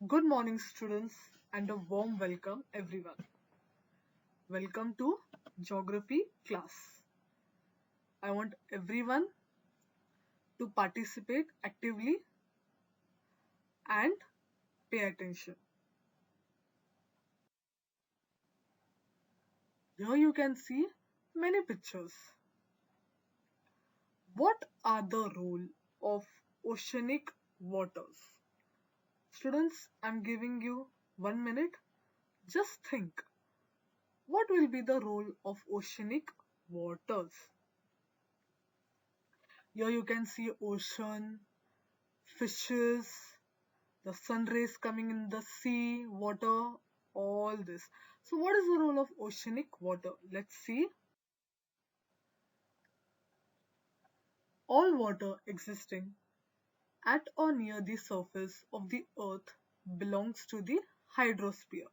Good morning, students, and a warm welcome, everyone. Welcome to Geography class. I want everyone to participate actively and pay attention. Here you can see many pictures. What are the role of oceanic waters? Students, I'm giving you 1 minute. Just think, what will be the role of oceanic waters? Here you can see ocean, fishes, the sun rays coming in the sea, water, all this. So what is the role of oceanic water? Let's see. All water existing at or near the surface of the earth belongs to the hydrosphere.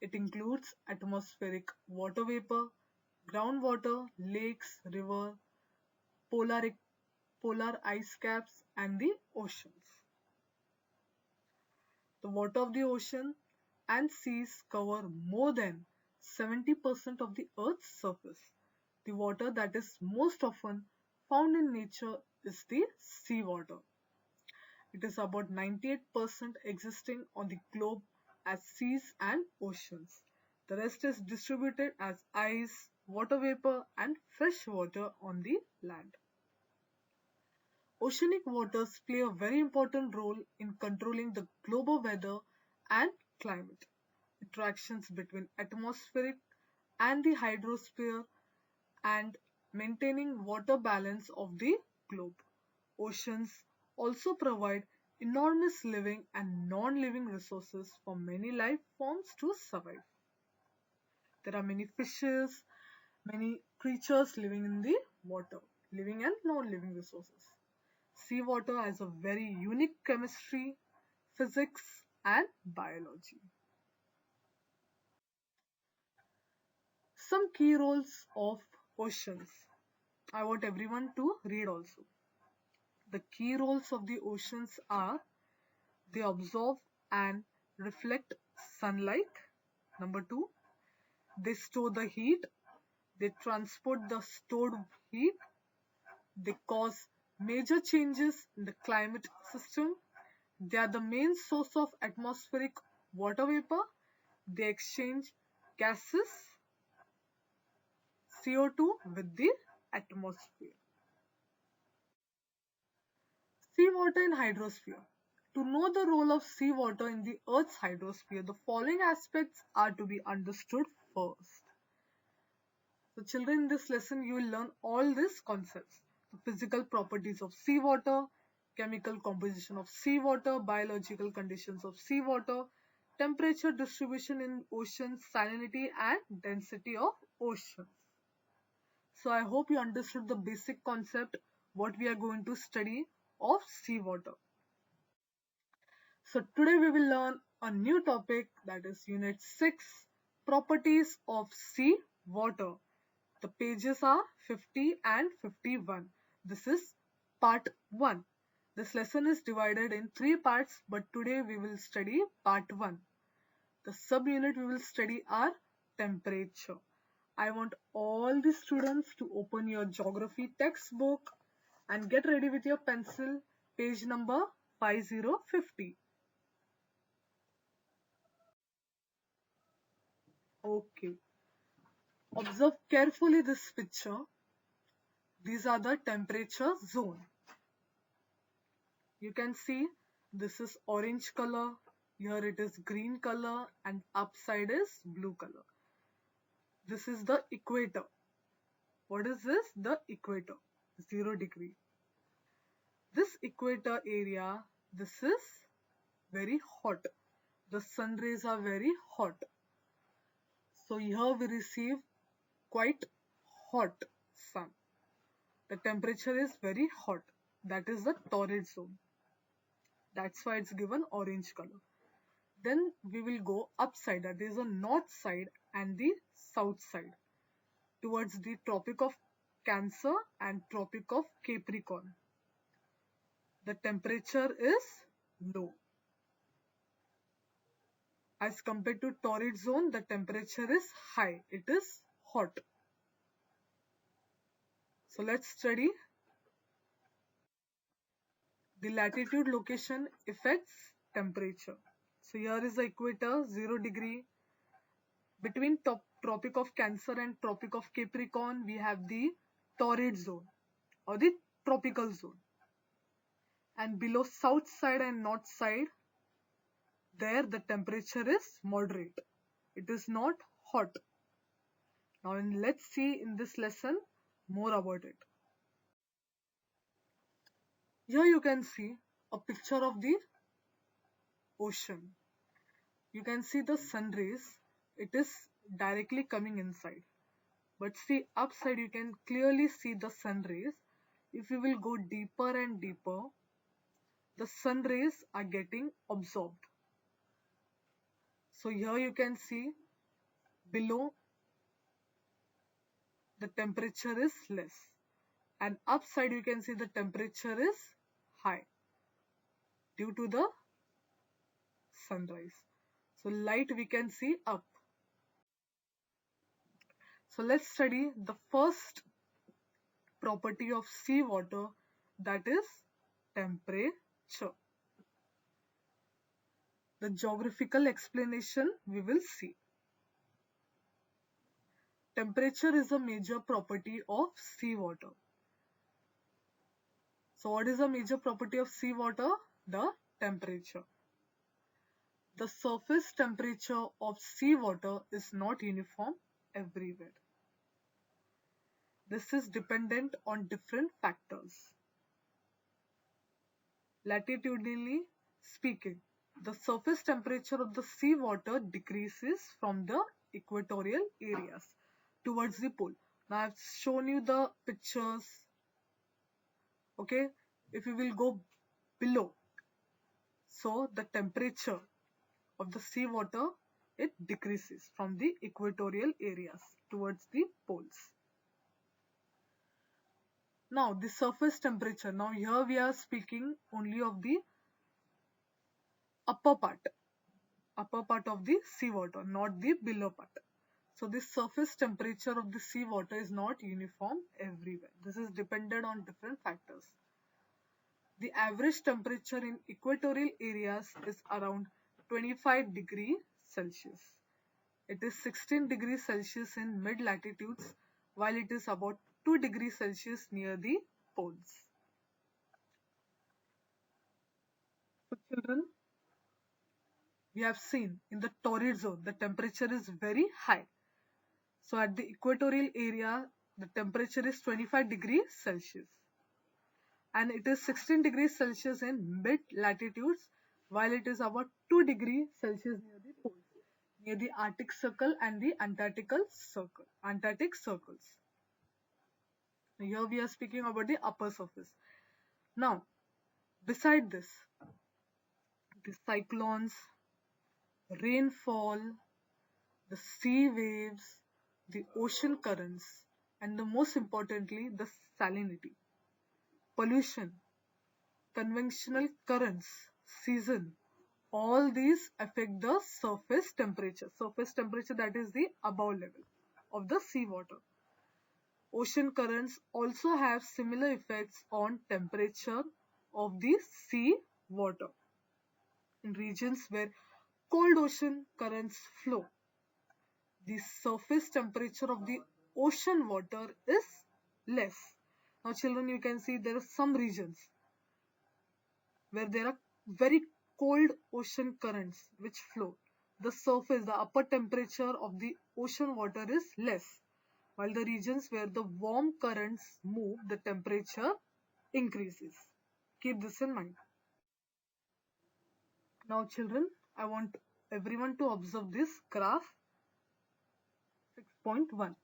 It includes atmospheric water vapor, groundwater, lakes, river, polar, polar ice caps, and the oceans. The water of the ocean and seas cover more than 70% of the Earth's surface. The water that is most often found in nature is the seawater. It is about 98% existing on the globe as seas and oceans. The rest is distributed as ice, water vapor, and fresh water on the land. Oceanic waters play a very important role in controlling the global weather and climate. Interactions between atmospheric and the hydrosphere and maintaining water balance of the globe. Oceans also provide enormous living and non-living resources for many life forms to survive. There are many fishes, many creatures living in the water, living and non-living resources. Seawater has a very unique chemistry, physics, and biology. Some key roles of oceans. I want everyone to read also. The key roles of the oceans are they absorb and reflect sunlight. Number two, they store the heat. They transport the stored heat. They cause major changes in the climate system. They are the main source of atmospheric water vapor. They exchange gases CO2 with the atmosphere. Seawater in hydrosphere. To know the role of seawater in the Earth's hydrosphere, the following aspects are to be understood first. So children, in this lesson you will learn all these concepts. The physical properties of seawater, chemical composition of seawater, biological conditions of seawater, temperature distribution in oceans, salinity and density of oceans. So I hope you understood the basic concept what we are going to study of seawater. So today we will learn a new topic, that is Unit 6, Properties of Sea Water. The pages are 50 and 51. This is part 1. This lesson is divided in 3 parts, but today we will study part 1. The subunit we will study are temperature. I want all the students to open your geography textbook and get ready with your pencil, page number 5050. Okay. Observe carefully this picture. These are the temperature zone. You can see this is orange color, here it is green color, and upside is blue color. This is the equator. What is this? The equator, 0 degree. This equator area, this is very hot. The sun rays are very hot. So here we receive quite hot sun. The temperature is very hot. That is the torrid zone. That's why it's given orange color. Then we will go upside, that is the north side and the south side, towards the Tropic of Cancer and Tropic of Capricorn. The temperature is low. As compared to torrid zone, the temperature is high. It is hot. So let's study the latitude location affects temperature. So here is the equator, 0 degree. Between Tropic of Cancer and Tropic of Capricorn, we have the torrid zone or the tropical zone. And below south side and north side, there the temperature is moderate. It is not hot. Now let's see in this lesson more about it. Here you can see a picture of the ocean. You can see the sun rays. It is directly coming inside. But see upside, you can clearly see the sun rays. If you will go deeper and deeper, the sun rays are getting absorbed. So here you can see below the temperature is less, and upside you can see the temperature is high due to the sunrise. So light we can see up. So let's study the first property of seawater, that is temperature. The geographical explanation we will see. Temperature is a major property of seawater. So what is a major property of seawater? The temperature. The surface temperature of seawater is not uniform everywhere. This is dependent on different factors. Latitudinally speaking, the surface temperature of the seawater decreases from the equatorial areas towards the pole. Now I've shown you the pictures. Okay, if you will go below, so the temperature of the seawater, it decreases from the equatorial areas towards the poles. Now the surface temperature. Now here we are speaking only of the upper part of the seawater, not the below part. So the surface temperature of the seawater is not uniform everywhere. This is dependent on different factors. The average temperature in equatorial areas is around 25 degrees Celsius. It is 16 degrees Celsius in mid latitudes, while it is about 2 degrees Celsius near the poles. For children, we have seen in the torrid zone, the temperature is very high. So at the equatorial area, the temperature is 25 degrees Celsius. And it is 16 degrees Celsius in mid latitudes, while it is about 2 degrees Celsius near the poles, near the Arctic Circle and the Antarctic circles. Here we are speaking about the upper surface. Now, beside this, the cyclones, rainfall, the sea waves, the ocean currents, and the most importantly, the salinity, pollution, convectional currents, season, all these affect the surface temperature. Surface temperature, that is the above level of the seawater. Ocean currents also have similar effects on temperature of the sea water. In regions where cold ocean currents flow, the surface temperature of the ocean water is less. Now children, you can see there are some regions where there are very cold ocean currents which flow. The surface, the upper temperature of the ocean water is less, while the regions where the warm currents move, the temperature increases. Keep this in mind. Now children, I want everyone to observe this graph 6.1.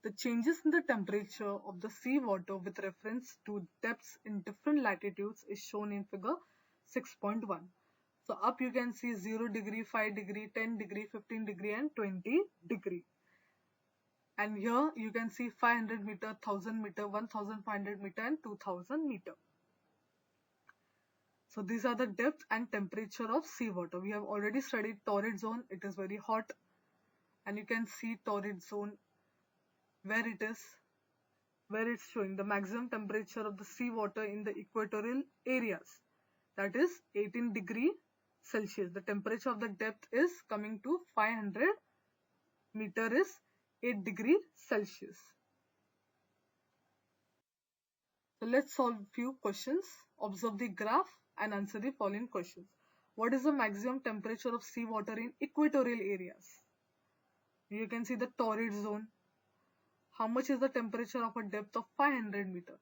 The changes in the temperature of the seawater with reference to depths in different latitudes is shown in figure 6.1. So up you can see 0 degree, 5 degree, 10 degree, 15 degree and 20 degree. And here you can see 500 meter, 1000 meter, 1500 meter and 2000 meter. So these are the depth and temperature of seawater. We have already studied torrid zone. It is very hot, and you can see torrid zone where it is, where it's showing the maximum temperature of the seawater in the equatorial areas. That is 18 degree Celsius. The temperature of the depth is coming to 500 meter is 8 degree Celsius. So let's solve few questions. Observe the graph and answer the following questions. What is the maximum temperature of seawater in equatorial areas? You can see the torrid zone. How much is the temperature of a depth of 500 meter?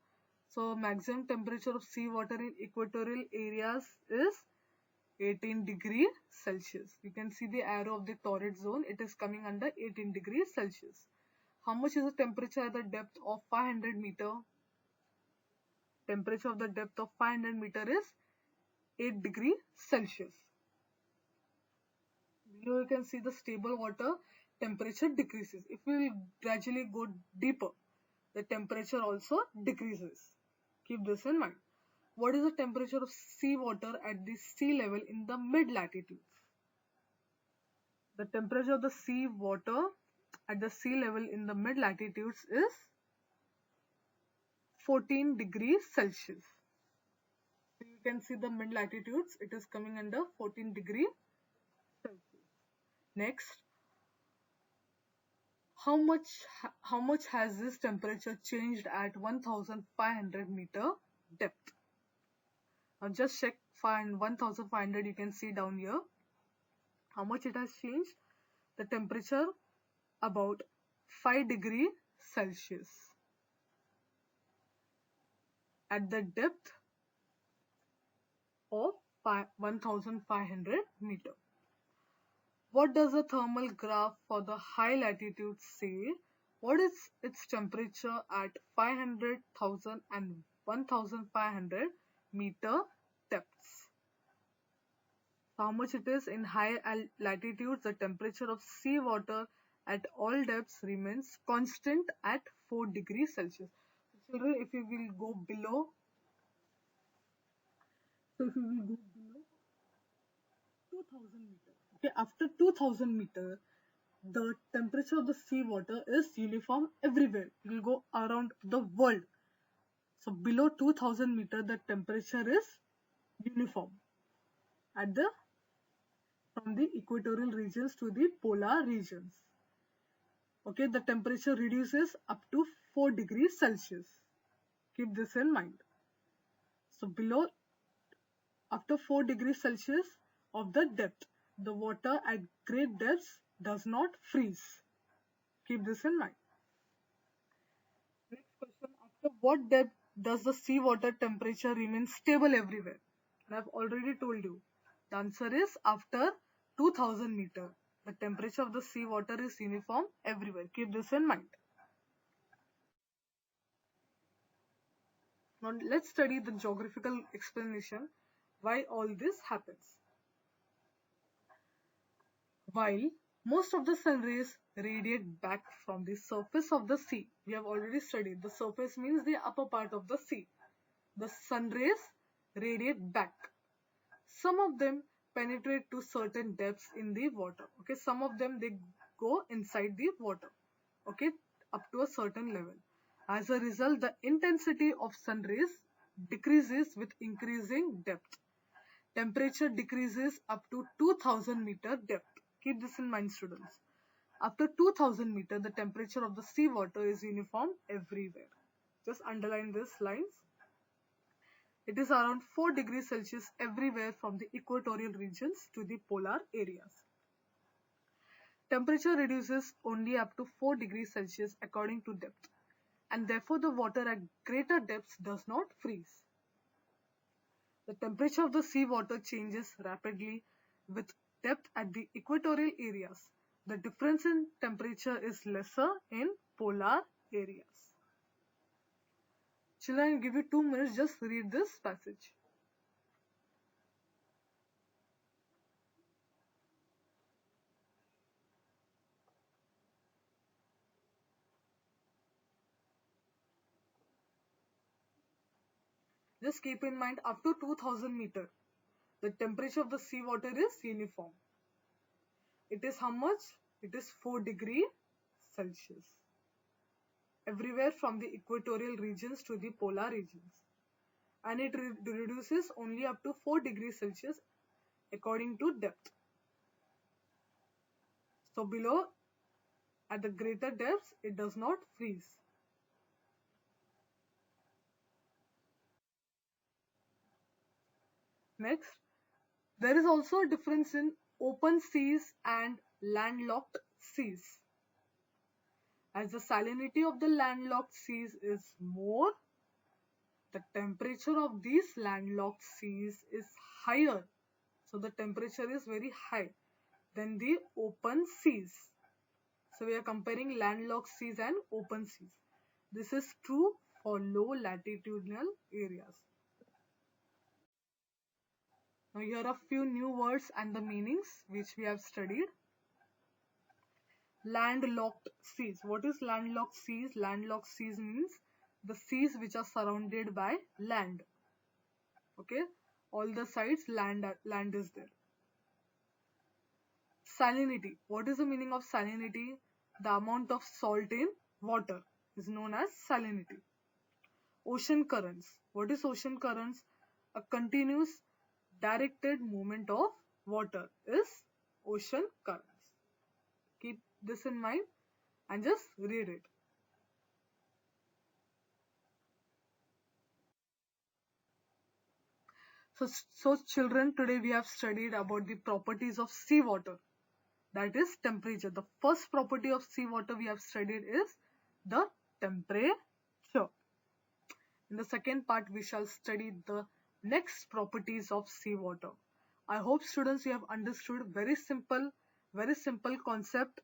So maximum temperature of seawater in equatorial areas is 18 degree Celsius. You can see the arrow of the torrid zone. It is coming under 18 degrees Celsius. How much is the temperature at the depth of 500 meter? Temperature of the depth of 500 meter is 8 degree Celsius. Here you can see the stable water temperature decreases. If we will gradually go deeper, the temperature also decreases. Keep this in mind. What is the temperature of seawater at the sea level in the mid latitudes? The temperature of the sea water at the sea level in the mid latitudes is 14 degrees Celsius. So you can see the mid latitudes, it is coming under 14 degree Celsius. Next, how much has this temperature changed at 1500 meter depth? Now just check, find 1500, you can see down here how much it has changed. The temperature about 5 degree Celsius at the depth of 1500 meter. What does the thermal graph for the high latitude say? What is its temperature at 500,000 and 1500 meter depths? How much it is in high latitudes? The temperature of seawater at all depths remains constant at 4 degrees Celsius. So children, if you will go below, so if you will go below 2000 meter, okay, after 2000 meter, the temperature of the seawater is uniform everywhere. It will go around the world. So below 2000 meter, the temperature is uniform at the from the equatorial regions to the polar regions. Okay, the temperature reduces up to 4 degrees Celsius. Keep this in mind. So below, after 4 degrees Celsius of the depth, the water at great depths does not freeze. Keep this in mind. Next question, after what depth does the seawater temperature remain stable everywhere? And I've already told you. The answer is after 2000 meter. The temperature of the seawater is uniform everywhere. Keep this in mind. Now let's study the geographical explanation why all this happens. While most of the sun rays radiate back from the surface of the sea, we have already studied the surface means the upper part of the sea. The sun rays radiate back. Some of them penetrate to certain depths in the water. Okay, some of them they go inside the water. Okay, up to a certain level. As a result, the intensity of sun rays decreases with increasing depth. Temperature decreases up to 2000 meter depth. Keep this in mind, students. After 2000 meter, the temperature of the seawater is uniform everywhere. Just underline these lines. It is around 4 degrees Celsius everywhere from the equatorial regions to the polar areas. Temperature reduces only up to 4 degrees Celsius according to depth, and therefore the water at greater depths does not freeze. The temperature of the seawater changes rapidly with depth at the equatorial areas. The difference in temperature is lesser in polar areas. Children, I'll give you 2 minutes, just read this passage. Just keep in mind, up to 2000 meter, the temperature of the sea water is uniform. It is how much? It is 4 degree Celsius. Everywhere from the equatorial regions to the polar regions. And it reduces only up to 4 degrees Celsius according to depth. So below, at the greater depths, it does not freeze. Next, there is also a difference in open seas and landlocked seas. As the salinity of the landlocked seas is more, the temperature of these landlocked seas is higher. So the temperature is very high than the open seas. So we are comparing landlocked seas and open seas. This is true for low latitudinal areas. Now here are a few new words and the meanings which we have studied. Landlocked seas. What is landlocked seas? Landlocked seas means the seas which are surrounded by land. Okay, all the sides land is there. Salinity. What is the meaning of salinity? The amount of salt in water is known as salinity. Ocean currents. What is ocean currents? A continuous directed movement of water is ocean currents. Keep this in mind and just read it. So children, today we have studied about the properties of seawater. That is temperature. The first property of seawater we have studied is the temperature. In the second part, we shall study the next properties of seawater. I hope students you have understood very simple concept.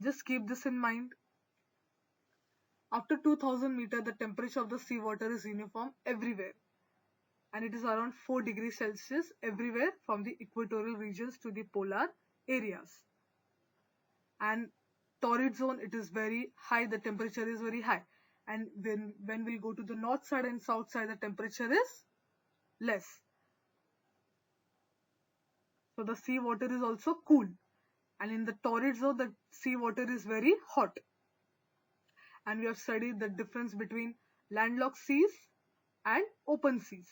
Just keep this in mind. After 2000 meter, the temperature of the seawater is uniform everywhere. And it is around 4 degrees Celsius everywhere from the equatorial regions to the polar areas. And torrid zone, it is very high, the temperature is very high. And when we go to the north side and south side, the temperature is less. So the sea water is also cool. And in the torrid zone, the sea water is very hot. And we have studied the difference between landlocked seas and open seas.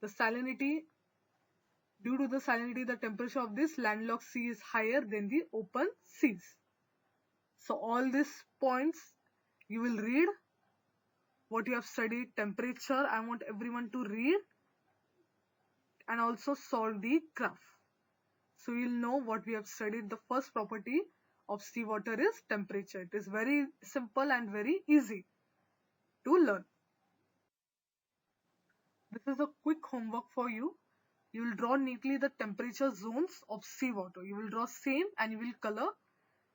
The salinity, due to the salinity, the temperature of this landlocked sea is higher than the open seas. So all these points you will read what you have studied. Temperature, I want everyone to read and also solve the graph. So you'll know what we have studied. The first property of seawater is temperature. It is very simple and very easy to learn. This is a quick homework for you. You will draw neatly the temperature zones of seawater. You will draw same and you will color.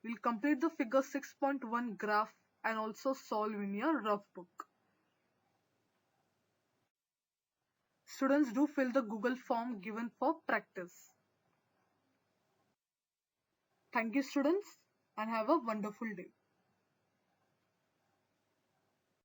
You will complete the figure 6.1 graph and also solve in your rough book. Students, do fill the Google form given for practice. Thank you students and have a wonderful day.